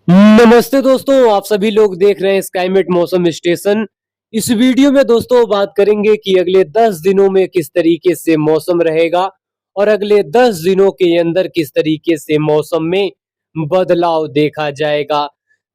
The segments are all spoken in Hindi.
नमस्ते दोस्तों, आप सभी लोग देख रहे हैं स्काईमेट मौसम स्टेशन। इस वीडियो में दोस्तों बात करेंगे कि अगले 10 दिनों में किस तरीके से मौसम रहेगा और अगले 10 दिनों के अंदर किस तरीके से मौसम में बदलाव देखा जाएगा।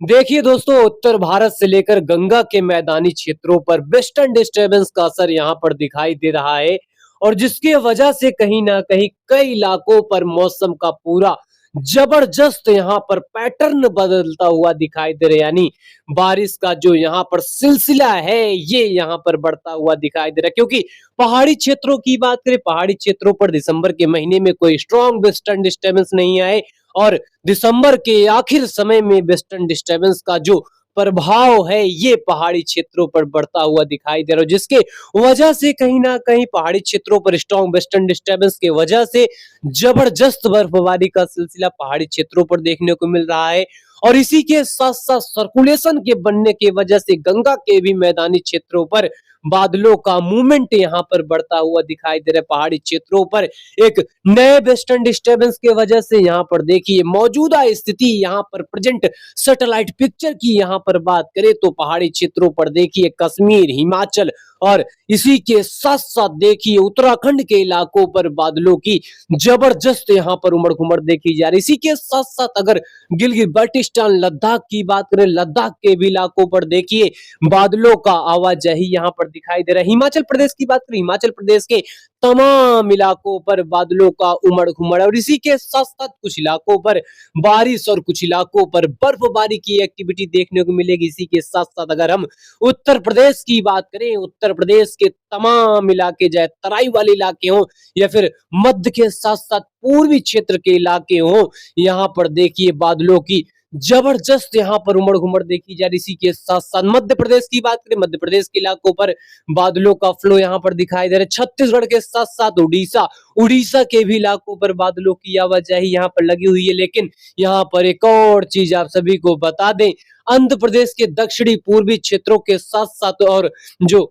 देखिए दोस्तों, उत्तर भारत से लेकर गंगा के मैदानी क्षेत्रों पर वेस्टर्न डिस्टर्बेंस का असर यहाँ पर दिखाई दे रहा है और जिसकी वजह से कहीं ना कहीं कई इलाकों पर मौसम का पूरा जबरदस्त यहाँ पर पैटर्न बदलता हुआ दिखाई दे रहा है। यानी बारिश का जो यहाँ पर सिलसिला है ये यहाँ पर बढ़ता हुआ दिखाई दे रहा है, क्योंकि पहाड़ी क्षेत्रों की बात करें, पहाड़ी क्षेत्रों पर दिसंबर के महीने में कोई स्ट्रॉन्ग वेस्टर्न डिस्टर्बेंस नहीं आए और दिसंबर के आखिर समय में वेस्टर्न डिस्टर्बेंस का जो प्रभाव है ये पहाड़ी क्षेत्रों पर बढ़ता हुआ दिखाई दे रहा है, जिसके वजह से कहीं ना कहीं पहाड़ी क्षेत्रों पर स्ट्रॉन्ग वेस्टर्न डिस्टर्बेंस के वजह से जबरदस्त बर्फबारी का सिलसिला पहाड़ी क्षेत्रों पर देखने को मिल रहा है। और इसी के साथ साथ सर्कुलेशन के बनने की वजह से गंगा के भी मैदानी क्षेत्रों पर बादलों का मूवमेंट यहाँ पर बढ़ता हुआ दिखाई दे रहा है। पहाड़ी क्षेत्रों पर एक नए वेस्टर्न डिस्टर्बेंस के वजह से यहाँ पर देखिए मौजूदा स्थिति, यहाँ पर प्रेजेंट सैटेलाइट पिक्चर की यहाँ पर बात करें तो पहाड़ी क्षेत्रों पर देखिए कश्मीर, हिमाचल और इसी के साथ साथ देखिए उत्तराखंड के इलाकों पर बादलों की जबरदस्त यहाँ पर उमड़ घुमड़ देखी जा रही है। इसी के साथ साथ अगर गिलगित बाल्टिस्तान लद्दाख की बात करें, लद्दाख के भी इलाकों पर देखिए बादलों का आवाजाही यहाँ पर दिखाई दे रहा है। हिमाचल प्रदेश की बात करें, हिमाचल प्रदेश के तमाम इलाकों पर बादलों का उमड़ घुमड़ और इसी के साथ साथ कुछ इलाकों पर बारिश और कुछ इलाकों पर बर्फबारी की एक्टिविटी देखने को मिलेगी। इसी के साथ साथ अगर हम उत्तर प्रदेश की बात करें, उत्तर प्रदेश के तमाम इलाके, चाहे तराई वाले इलाके हों या फिर मध्य के साथ साथ पूर्वी क्षेत्र के इलाके हों, यहाँ पर देखिए बादलों की जबरदस्त यहाँ पर उमड़ घुमड़ देखी जा रही। इसी के साथ साथ मध्य प्रदेश की बात करें, मध्य प्रदेश के इलाकों पर बादलों का फ्लो यहाँ पर दिखाई दे रहा है। छत्तीसगढ़ के साथ साथ उड़ीसा, उड़ीसा के भी इलाकों पर बादलों की आवाजाही यहाँ पर लगी हुई है। लेकिन यहाँ पर एक और चीज आप सभी को बता दें, आंध्र प्रदेश के दक्षिणी पूर्वी क्षेत्रों के साथ साथ और जो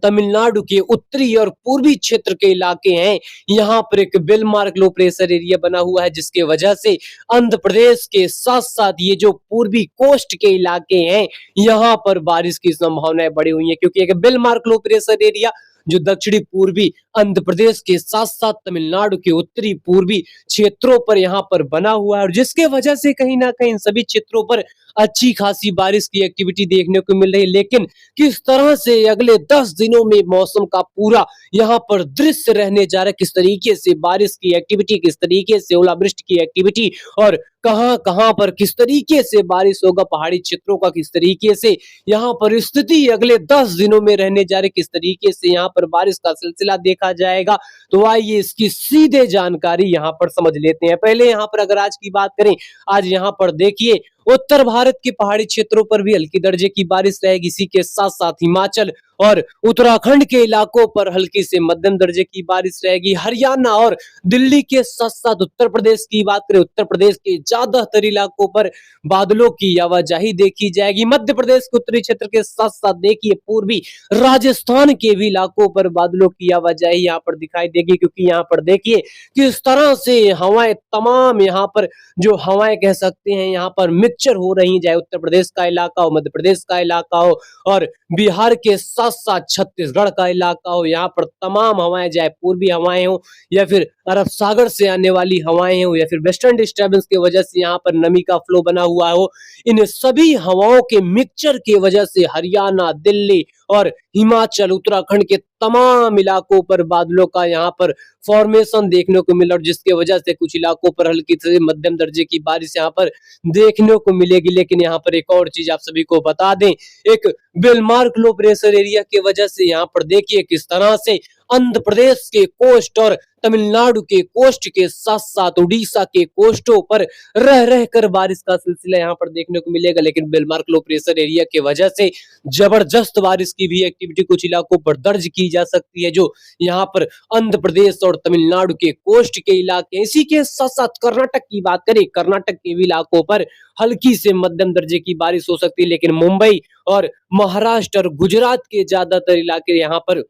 तमिलनाडु के उत्तरी और पूर्वी क्षेत्र के इलाके हैं, यहाँ पर एक बिलमार्क लो प्रेशर एरिया बना हुआ है, जिसके वजह से आंध्र प्रदेश के साथ साथ ये जो पूर्वी कोस्ट के इलाके हैं यहाँ पर बारिश की संभावनाएं बढ़ी हुई है, क्योंकि एक बिलमार्क लो प्रेशर एरिया जो दक्षिणी पूर्वी आंध्र प्रदेश के साथ साथ तमिलनाडु के उत्तरी पूर्वी क्षेत्रों पर यहाँ पर बना हुआ है और जिसके वजह से कहीं ना कहीं सभी क्षेत्रों पर अच्छी खासी बारिश की एक्टिविटी देखने को मिल रही है। लेकिन किस तरह से अगले 10 दिनों में मौसम का पूरा यहाँ पर दृश्य रहने जा रहा है, किस तरीके से बारिश की एक्टिविटी, किस तरीके से ओलावृष्टि की एक्टिविटी और कहां कहां पर किस तरीके से बारिश होगा, पहाड़ी क्षेत्रों का किस तरीके से यहाँ पर स्थिति अगले 10 दिनों में रहने जा रही, किस तरीके से यहाँ पर बारिश का सिलसिला देखा जाएगा, तो आइए इसकी सीधे जानकारी यहाँ पर समझ लेते हैं। पहले यहाँ पर अगर आज की बात करें, आज यहाँ पर देखिए उत्तर भारत के पहाड़ी क्षेत्रों पर भी हल्की दर्जे की बारिश रहेगी। इसी के साथ साथ हिमाचल और उत्तराखंड के इलाकों पर हल्की से मध्यम दर्जे की बारिश रहेगी। हरियाणा और दिल्ली के साथ साथ उत्तर प्रदेश की बात करें, उत्तर प्रदेश के ज्यादातर इलाकों पर बादलों की आवाजाही देखी जाएगी। मध्य प्रदेश के उत्तरी क्षेत्र के साथ साथ देखिए पूर्वी राजस्थान के भी इलाकों पर बादलों की आवाजाही यहाँ पर दिखाई देगी, क्योंकि यहाँ पर देखिए किस तरह से हवाएं, तमाम यहाँ पर जो हवाएं कह सकते हैं यहाँ पर मिक्सचर हो रही, चाहे उत्तर प्रदेश का इलाका हो, मध्य प्रदेश का इलाका हो और बिहार के साथ साथ छत्तीसगढ़ का इलाका हो, यहाँ पर तमाम हवाएं, चाहे पूर्वी हवाएं हो या फिर अरब सागर से आने वाली हवाएं हो या फिर वेस्टर्न डिस्टर्बेंस की वजह से यहाँ पर नमी का फ्लो बना हुआ हो, इन सभी हवाओं के मिक्सचर की वजह से हरियाणा, दिल्ली और हिमाचल, उत्तराखंड के तमाम इलाकों पर बादलों का यहाँ पर फॉर्मेशन देखने को मिला और जिसके वजह से कुछ इलाकों पर हल्की से मध्यम दर्जे की बारिश यहाँ पर देखने को मिलेगी। लेकिन यहाँ पर एक और चीज आप सभी को बता दें, एक बिलमार्क लो प्रेशर एरिया की वजह से यहाँ पर देखिए किस तरह से आंध्र प्रदेश के कोस्ट और तमिलनाडु के कोस्ट के साथ साथ उड़ीसा के कोस्टों पर रह रहकर बारिश का सिलसिला यहाँ पर देखने को मिलेगा। लेकिन बिलमार्क लो प्रेशर एरिया की वजह से जबरदस्त बारिश की भी एक्टिविटी कुछ इलाकों पर दर्ज की जा सकती है, जो यहाँ पर आंध्र प्रदेश और तमिलनाडु के कोस्ट के इलाके। इसी के साथ साथ कर्नाटक की बात करें, कर्नाटक के भी इलाकों पर हल्की से मध्यम दर्जे की बारिश हो सकती है। लेकिन मुंबई और महाराष्ट्र और गुजरात के ज्यादातर इलाके यहाँ पर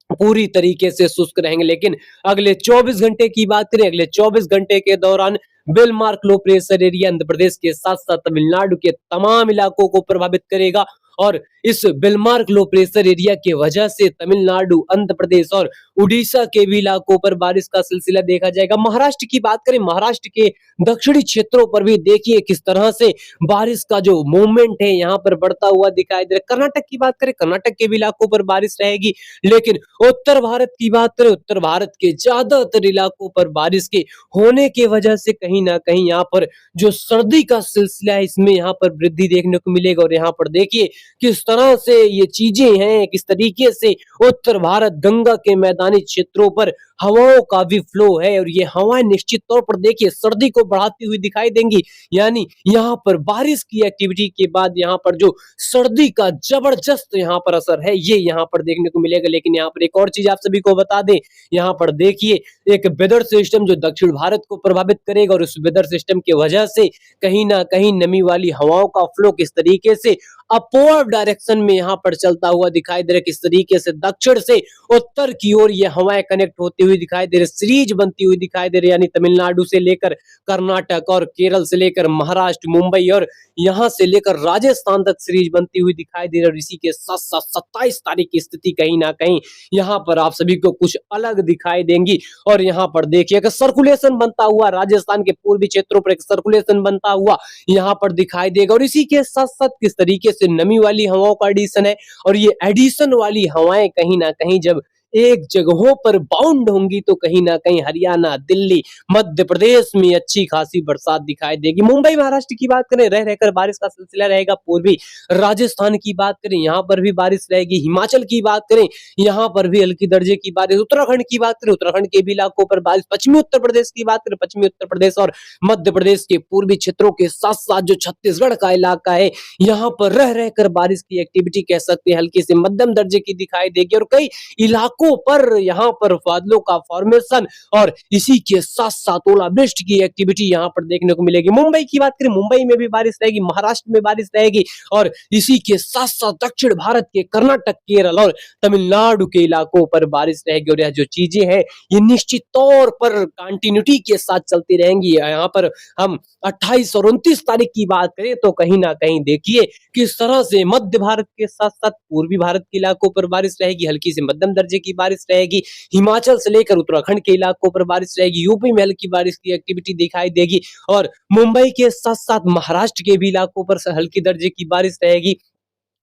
पूरी तरीके से शुष्क रहेंगे। लेकिन अगले 24 घंटे की बात करें, अगले 24 घंटे के दौरान well marked low pressure area Andhra Pradesh के साथ साथ तमिलनाडु के तमाम इलाकों को प्रभावित करेगा और इस बेलमार्क लो प्रेशर एरिया की वजह से तमिलनाडु, आंध्र प्रदेश और उड़ीसा के भी इलाकों पर बारिश का सिलसिला देखा जाएगा। महाराष्ट्र की बात करें, महाराष्ट्र के दक्षिणी क्षेत्रों पर भी देखिए किस तरह से बारिश का जो मूवमेंट है यहाँ पर बढ़ता हुआ दिखाई दे रहा है। कर्नाटक की बात करें, कर्नाटक के भी इलाकों पर बारिश रहेगी। लेकिन उत्तर भारत की बात करें, उत्तर भारत के ज्यादातर इलाकों पर बारिश के होने की वजह से कहीं ना कहीं यहाँ पर जो सर्दी का सिलसिला है इसमें यहाँ पर वृद्धि देखने को मिलेगा। और यहाँ पर देखिए किस तरह से ये चीजें हैं, किस तरीके से उत्तर भारत गंगा के मैदानी क्षेत्रों पर हवाओं का भी फ्लो है और ये हवाएं निश्चित तौर पर देखिए सर्दी को बढ़ाती हुई दिखाई देंगी। यानी यहाँ पर बारिश की एक्टिविटी के बाद यहाँ पर जो सर्दी का जबरदस्त यहाँ पर असर है ये यहाँ पर देखने को मिलेगा। लेकिन यहाँ पर एक और चीज आप सभी को बता दें, यहाँ पर देखिए एक वेदर सिस्टम जो दक्षिण भारत को प्रभावित करेगा और उस वेदर सिस्टम की वजह से कहीं ना कहीं नमी वाली हवाओं का फ्लो किस तरीके से अपवर्ड डायरेक्शन में यहाँ पर चलता हुआ दिखाई दे रहा है, किस तरीके से दक्षिण से उत्तर की ओर ये हवाएं कनेक्ट होती हुई दिखाई दे रही, सीरीज बनती हुई दिखाई दे रही। यानी तमिलनाडु से लेकर कर्नाटक और केरल से लेकर महाराष्ट्र, मुंबई और यहाँ से लेकर राजस्थान तक सीरीज बनती हुई दिखाई दे रही। और इसी के साथ साथ 27 तारीख की स्थिति कहीं ना कहीं यहाँ पर आप सभी को कुछ अलग दिखाई देंगी। और यहाँ पर देखिए कि सर्कुलेशन बनता हुआ राजस्थान के पूर्वी क्षेत्रों पर एक सर्कुलेशन बनता हुआ यहाँ पर दिखाई देगा। और इसी के साथ साथ किस तरीके से नमी वाली हवाओं का एडिशन है और ये एडिशन वाली हवाएं कहीं ना कहीं जब एक जगहों पर बाउंड होंगी तो कहीं ना कहीं हरियाणा, दिल्ली, मध्य प्रदेश में अच्छी खासी बरसात दिखाई देगी। मुंबई महाराष्ट्र की बात करें, रह रहकर बारिश का सिलसिला रहेगा। पूर्वी राजस्थान की बात करें, यहाँ पर भी बारिश रहेगी। हिमाचल की बात करें, यहाँ पर भी हल्की दर्जे की बारिश। उत्तराखंड की बात करें, उत्तराखंड के भी इलाकों पर बारिश। पश्चिमी उत्तर प्रदेश की बात करें, पश्चिमी उत्तर प्रदेश और मध्य प्रदेश के पूर्वी क्षेत्रों के साथ साथ जो छत्तीसगढ़ का इलाका है यहाँ पर रह रहकर बारिश की एक्टिविटी कह सकते हैं हल्की से मध्यम दर्जे की दिखाई देगी। और कई इलाकों पर यहाँ पर बादलों का फॉर्मेशन और इसी के साथ साथ ओलावृष्टि की एक्टिविटी यहाँ पर देखने को मिलेगी। मुंबई की बात करें, मुंबई में भी बारिश रहेगी, महाराष्ट्र में बारिश रहेगी और इसी के साथ साथ दक्षिण भारत के कर्नाटक, केरल और तमिलनाडु के इलाकों पर बारिश रहेगी। और यह जो चीजें हैं ये निश्चित तौर पर कंटिन्यूटी के साथ चलती रहेंगी। यहाँ पर हम 28 और 29 तारीख की बात करें तो कहीं ना कहीं देखिए किस तरह से मध्य भारत के साथ साथ पूर्वी भारत के इलाकों पर बारिश रहेगी, हल्की से मध्यम दर्जे की बारिश रहेगी। हिमाचल से लेकर उत्तराखंड के इलाकों पर बारिश रहेगी, यूपी में हल्की बारिश की एक्टिविटी दिखाई देगी और मुंबई के साथ साथ महाराष्ट्र के भी इलाकों पर हल्की दर्जे की बारिश रहेगी।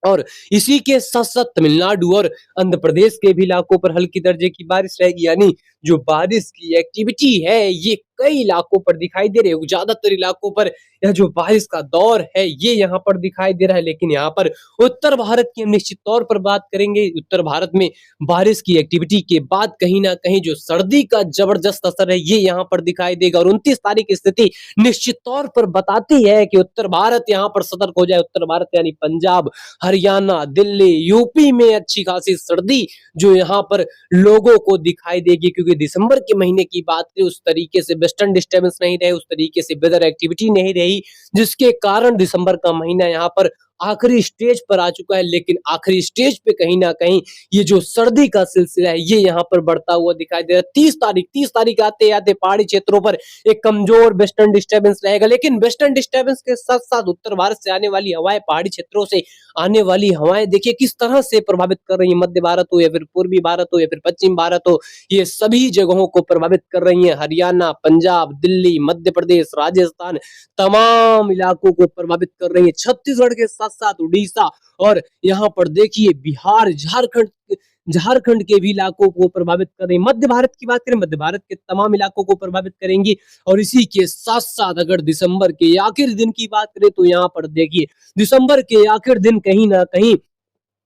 और इसी के साथ साथ तमिलनाडु और आंध्र प्रदेश के भी इलाकों पर हल्की दर्जे की बारिश रहेगी। यानी जो बारिश की एक्टिविटी है ये कई इलाकों पर दिखाई दे रही है। ज्यादातर इलाकों पर यह जो बारिश का दौर है ये यहाँ पर दिखाई दे रहा है। लेकिन यहाँ पर उत्तर भारत की हम निश्चित तौर पर बात करेंगे। उत्तर भारत में बारिश की एक्टिविटी के बाद कहीं ना कहीं जो सर्दी का जबरदस्त असर है ये यहाँ पर दिखाई देगा। और 29 तारीख की स्थिति निश्चित तौर पर बताती है कि उत्तर भारत यहाँ पर सतर्क हो जाए। उत्तर भारत यानी पंजाब, हरियाणा, दिल्ली, यूपी में अच्छी खासी सर्दी जो यहाँ पर लोगों को दिखाई देगी। क्योंकि दिसंबर के महीने की बात करें उस तरीके से वेस्टर्न डिस्टर्बेंस नहीं रहे, उस तरीके से वेदर एक्टिविटी नहीं रही, जिसके कारण दिसंबर का महीना यहाँ पर आखिरी स्टेज पर आ चुका है। लेकिन आखिरी स्टेज पे कहीं ना कहीं ये जो सर्दी का सिलसिला है ये यहाँ पर बढ़ता हुआ दिखाई दे रहा है। 30 तारीख आते आते पहाड़ी क्षेत्रों पर एक कमजोर वेस्टर्न डिस्टर्बेंस रहेगा। लेकिन वेस्टर्न डिस्टर्बेंस के साथ साथ उत्तर भारत से आने वाली हवाएं, पहाड़ी क्षेत्रों से आने वाली हवाएं देखिए किस तरह से प्रभावित कर रही है। मध्य भारत हो या फिर पूर्वी भारत हो या फिर पश्चिम भारत हो, ये सभी जगहों को प्रभावित कर रही है। हरियाणा, पंजाब, दिल्ली, मध्य प्रदेश, राजस्थान तमाम इलाकों को प्रभावित कर रही है। छत्तीसगढ़ के साथ साथ उड़ीसा और यहाँ पर देखिए बिहार, झारखंड के भी इलाकों को प्रभावित कर रही है। मध्य भारत की बात करें, मध्य भारत के तमाम इलाकों को प्रभावित करेंगी। और इसी के साथ साथ अगर दिसंबर के आखिरी दिन की बात करें तो यहाँ पर देखिए दिसंबर के आखिर दिन कहीं ना कहीं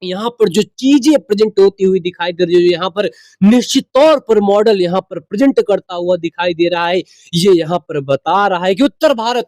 यहाँ पर जो चीजें प्रेजेंट होती हुई दिखाई दे रही है, यहाँ पर निश्चित तौर पर मॉडल यहाँ पर प्रेजेंट करता हुआ दिखाई दे रहा है। ये यहाँ पर बता रहा है कि उत्तर भारत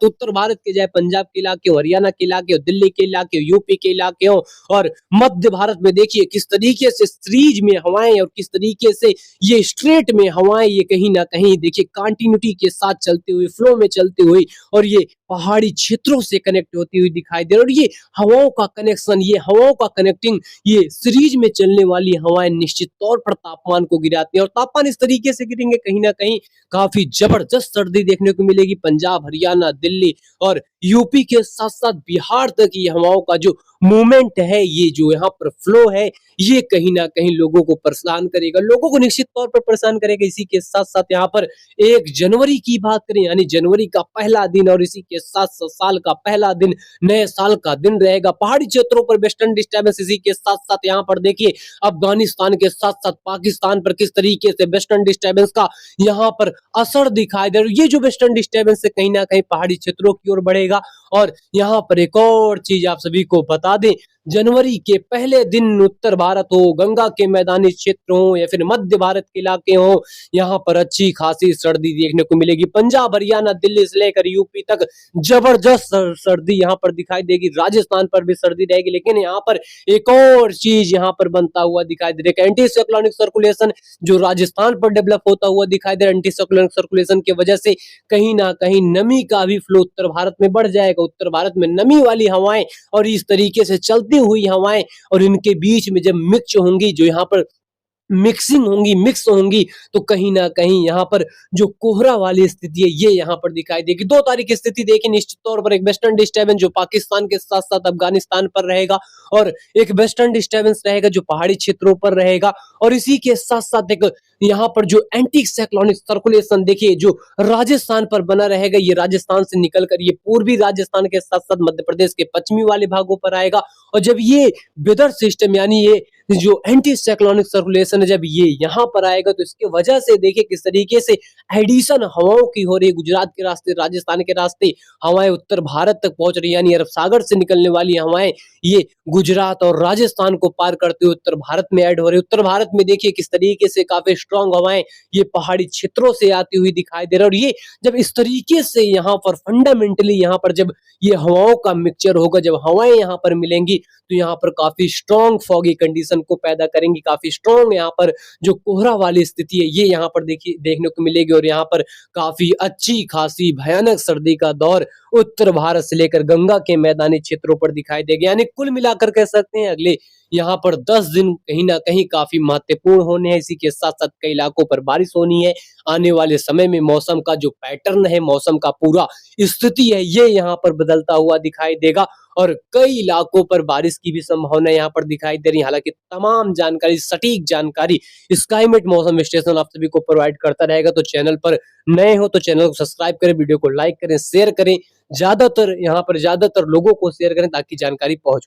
के चाहे पंजाब के इलाके हो, हरियाणा के इलाके हो, दिल्ली के इलाके हो, यूपी के इलाके हो और मध्य भारत में देखिए किस तरीके से सीरीज में हवाएं और किस तरीके से ये स्ट्रेट में हवाएं ये कहीं ना कहीं देखिए कंटिन्यूटी के साथ चलती हुई, फ्लो में चलती हुई और ये पहाड़ी क्षेत्रों से कनेक्ट होती हुई दिखाई दे रही है। और ये हवाओं का कनेक्शन, ये हवाओं का कनेक्टिंग ये सीरीज में चलने वाली हवाएं निश्चित तौर पर तापमान को गिराती हैं और तापमान इस तरीके से गिरेंगे कहीं ना कहीं काफी जबरदस्त सर्दी देखने को मिलेगी। पंजाब, हरियाणा, दिल्ली और यूपी के साथ साथ बिहार तक ये हवाओं का जो मूवमेंट है, ये जो यहाँ पर फ्लो है, ये कहीं ना कहीं लोगों को परेशान करेगा, लोगों को निश्चित तौर पर परेशान करेगा। इसी के साथ साथ यहाँ पर 1 जनवरी की बात करें, यानी जनवरी का पहला दिन और इसी के साथ साथ साल का पहला दिन, नए साल का दिन रहेगा। पहाड़ी क्षेत्रों पर वेस्टर्न डिस्टर्बेंस, इसी के साथ साथ यहाँ पर देखिए अफगानिस्तान के साथ साथ पाकिस्तान पर किस तरीके से वेस्टर्न डिस्टर्बेंस का यहाँ पर असर दिखाई दे रहा है। ये जो वेस्टर्न डिस्टर्बेंस है कहीं ना कहीं पहाड़ी क्षेत्रों की ओर बढ़ेगा। और यहाँ पर एक और चीज आप सभी को बता दें, जनवरी के पहले दिन उत्तर भारत हो, गंगा के मैदानी क्षेत्र हो या फिर मध्य भारत के इलाके हो, यहाँ पर अच्छी खासी सर्दी देखने को मिलेगी। पंजाब, हरियाणा, दिल्ली से लेकर यूपी तक जबरदस्त सर्दी यहाँ पर दिखाई देगी। राजस्थान पर भी सर्दी रहेगी, लेकिन यहाँ पर एक और चीज यहाँ पर बनता हुआ दिखाई दे रहा है। एंटी साइक्लोनिक सर्कुलेशन जो राजस्थान पर डेवलप होता हुआ दिखाई दे रहा है। एंटी साइक्लोनिक सर्कुलेशन की वजह से कहीं ना कहीं नमी का भी फ्लो उत्तर भारत में बढ़ जाएगा। उत्तर भारत में नमी वाली हवाएं और इस तरीके से चलती हुई हवाएं और इनके बीच में जब मिक्स होंगी, जो यहाँ पर मिक्स होंगी, तो कहीं ना कहीं यहाँ पर जो कोहरा वाली स्थिति है ये यहाँ पर दिखाई देगी। 2 तारीख की स्थिति देखिए, निश्चित तौर पर एक वेस्टर्न डिस्टर्बेंस जो पाकिस्तान के साथ साथ अफगानिस्तान पर रहेगा और एक वेस्टर्न डिस्टर्बेंस रहेगा जो पहाड़ी क्षेत्रों पर रहेगा। और इसी के साथ साथ एक यहाँ पर जो एंटी साइक्लोनिक सर्कुलेशन देखिए जो राजस्थान पर बना रहेगा, ये राजस्थान से निकलकर ये पूर्वी राजस्थान के साथ साथ मध्य प्रदेश के पश्चिमी वाले भागों पर आएगा। और जब ये वेदर सिस्टम यानी ये जो एंटी साइक्लोनिक सर्कुलेशन है, जब ये यहाँ पर आएगा तो इसकी वजह से देखिए किस तरीके से एडिशन हवाओं की हो रही है। गुजरात के रास्ते, राजस्थान के रास्ते हवाएं उत्तर भारत तक पहुंच रही है, यानी अरब सागर से निकलने वाली हवाएं ये गुजरात और राजस्थान को पार करते हुए उत्तर भारत में ऐड हो रही है। उत्तर भारत में देखिए किस तरीके से काफी स्ट्रॉन्ग हवाएं ये पहाड़ी क्षेत्रों से आती हुई दिखाई दे रही है। और ये जब इस तरीके से यहाँ पर फंडामेंटली यहाँ पर जब ये हवाओं का मिक्सचर होगा, जब हवाएं यहाँ पर मिलेंगी तो यहाँ पर काफी स्ट्रॉन्ग फॉगी कंडीशन को पैदा करेंगी। काफी स्ट्रॉन्ग यहाँ पर जो कोहरा वाली स्थिति है ये यहाँ पर देखिए देखने को मिलेगी और यहाँ पर काफी अच्छी खासी भयानक सर्दी का दौर उत्तर भारत से लेकर गंगा के मैदानी क्षेत्रों पर दिखाई देगा। यानी कुल मिलाकर कह सकते हैं अगले यहाँ पर 10 दिन कहीं ना कहीं काफी महत्वपूर्ण होने हैं। इसी के साथ साथ कई इलाकों पर बारिश होनी है। आने वाले समय में मौसम का जो पैटर्न है, मौसम का पूरा स्थिति है, ये यहाँ पर बदलता हुआ दिखाई देगा और कई इलाकों पर बारिश की भी संभावना यहाँ पर दिखाई दे रही है। हालांकि तमाम जानकारी, सटीक जानकारी स्काईमेट मौसम स्टेशन आप सभी को प्रोवाइड करता रहेगा। तो चैनल पर नए हो तो चैनल को सब्सक्राइब करें, वीडियो को लाइक करें, शेयर करें, ज्यादातर यहाँ पर ज्यादातर लोगों को शेयर करें ताकि जानकारी पहुंच